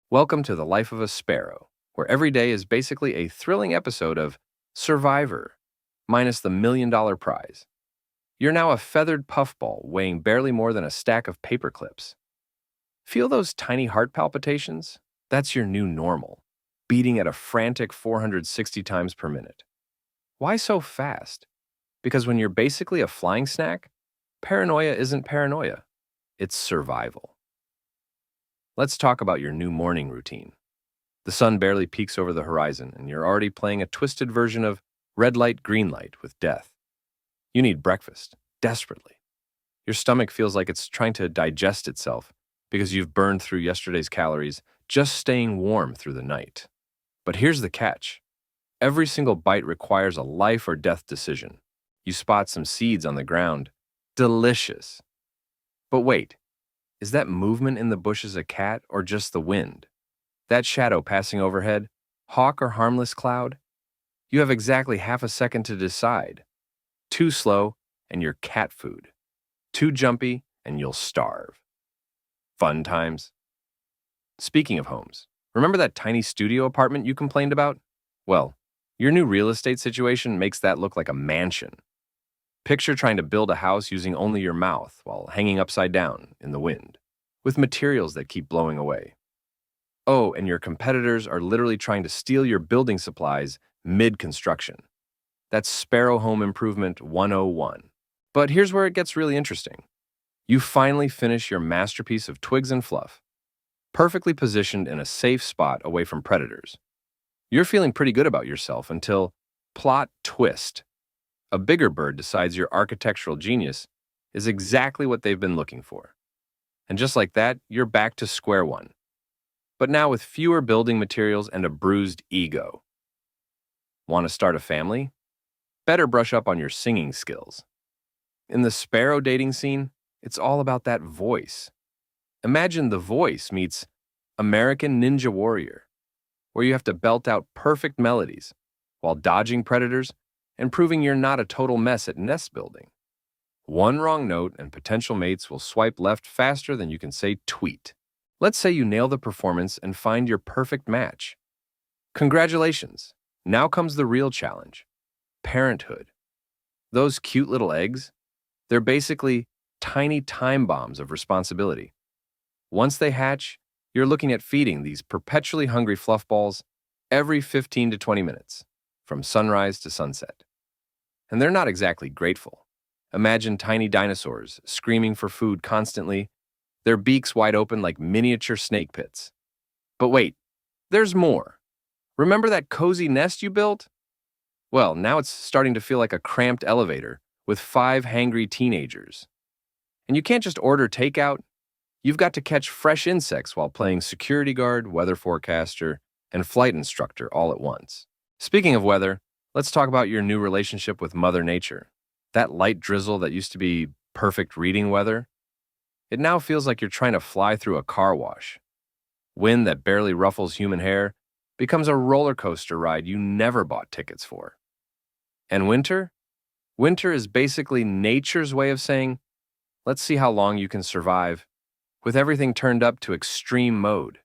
Welcome to the life of a sparrow, where every day is basically a thrilling episode of Survivor, minus the $1 million prize. You're now a feathered puffball weighing barely more than a stack of paper clips. Feel those tiny heart palpitations? That's your new normal, beating at a frantic 460 times per minute. Why so fast? Because when you're basically a flying snack, paranoia isn't paranoia, it's survival. Let's talk about your new morning routine. The sun barely peeks over the horizon, and you're already playing a twisted version of red light, green light with death. You need breakfast, desperately. Your stomach feels like it's trying to digest itself because you've burned through yesterday's calories just staying warm through the night. But here's the catch. Every single bite requires a life or death decision. You spot some seeds on the ground. Delicious. But wait, is that movement in the bushes a cat or just the wind? That shadow passing overhead, hawk or harmless cloud? You have exactly half a second to decide. Too slow, and you're cat food. Too jumpy, and you'll starve. Fun times. Speaking of homes, remember that tiny studio apartment you complained about? Well, your new real estate situation makes that look like a mansion. Picture trying to build a house using only your mouth while hanging upside down in the wind, with materials that keep blowing away. Oh, and your competitors are literally trying to steal your building supplies mid-construction. That's Sparrow Home Improvement 101. But here's where it gets really interesting. You finally finish your masterpiece of twigs and fluff, perfectly positioned in a safe spot away from predators. You're feeling pretty good about yourself until, plot twist, a bigger bird decides your architectural genius is exactly what they've been looking for. And just like that, you're back to square one. But now with fewer building materials and a bruised ego. Want to start a family? Better brush up on your singing skills. In the sparrow dating scene, it's all about that voice. Imagine The Voice meets American Ninja Warrior, where you have to belt out perfect melodies while dodging predators and proving you're not a total mess at nest building. One wrong note and potential mates will swipe left faster than you can say tweet. Let's say you nail the performance and find your perfect match. Congratulations. Now comes the real challenge. Parenthood. Those cute little eggs, they're basically tiny time bombs of responsibility. Once they hatch, you're looking at feeding these perpetually hungry fluff balls every 15 to 20 minutes, from sunrise to sunset. And they're not exactly grateful. Imagine tiny dinosaurs screaming for food constantly, their beaks wide open like miniature snake pits. But wait, there's more. Remember that cozy nest you built? Well, now it's starting to feel like a cramped elevator with 5 hangry teenagers. And you can't just order takeout. You've got to catch fresh insects while playing security guard, weather forecaster, and flight instructor all at once. Speaking of weather, let's talk about your new relationship with Mother Nature. That light drizzle that used to be perfect reading weather, it now feels like you're trying to fly through a car wash. Wind that barely ruffles human hair becomes a roller coaster ride you never bought tickets for. And winter? Winter is basically nature's way of saying, let's see how long you can survive, with everything turned up to extreme mode.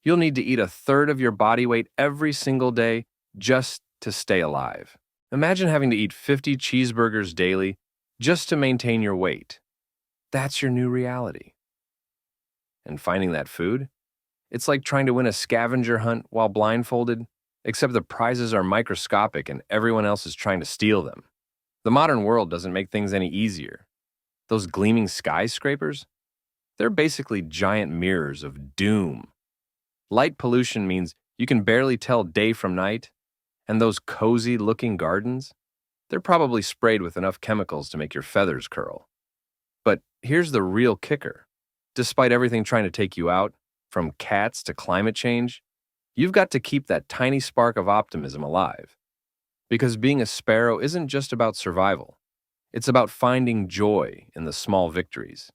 You'll need to eat a third of your body weight every single day just to stay alive. Imagine having to eat 50 cheeseburgers daily just to maintain your weight. That's your new reality. And finding that food? It's like trying to win a scavenger hunt while blindfolded, except the prizes are microscopic and everyone else is trying to steal them. The modern world doesn't make things any easier. Those gleaming skyscrapers? They're basically giant mirrors of doom. Light pollution means you can barely tell day from night, and those cozy-looking gardens? They're probably sprayed with enough chemicals to make your feathers curl. But here's the real kicker. Despite everything trying to take you out, from cats to climate change, you've got to keep that tiny spark of optimism alive. Because being a sparrow isn't just about survival. It's about finding joy in the small victories.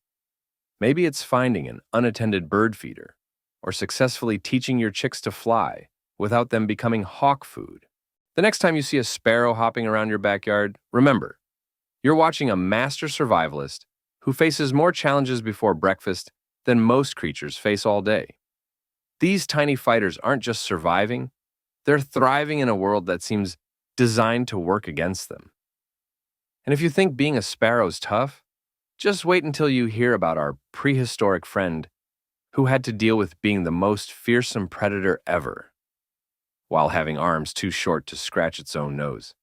Maybe it's finding an unattended bird feeder, or successfully teaching your chicks to fly without them becoming hawk food. The next time you see a sparrow hopping around your backyard, remember, you're watching a master survivalist who faces more challenges before breakfast than most creatures face all day. These tiny fighters aren't just surviving, they're thriving in a world that seems designed to work against them. And if you think being a sparrow's tough, just wait until you hear about our prehistoric friend who had to deal with being the most fearsome predator ever, while having arms too short to scratch its own nose.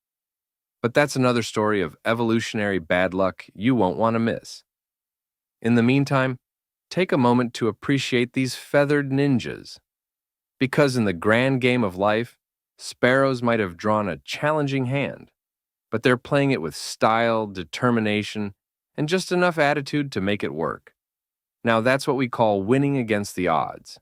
But that's another story of evolutionary bad luck you won't want to miss. In the meantime, take a moment to appreciate these feathered ninjas. Because in the grand game of life, sparrows might have drawn a challenging hand, but they're playing it with style, determination, and just enough attitude to make it work. Now that's what we call winning against the odds.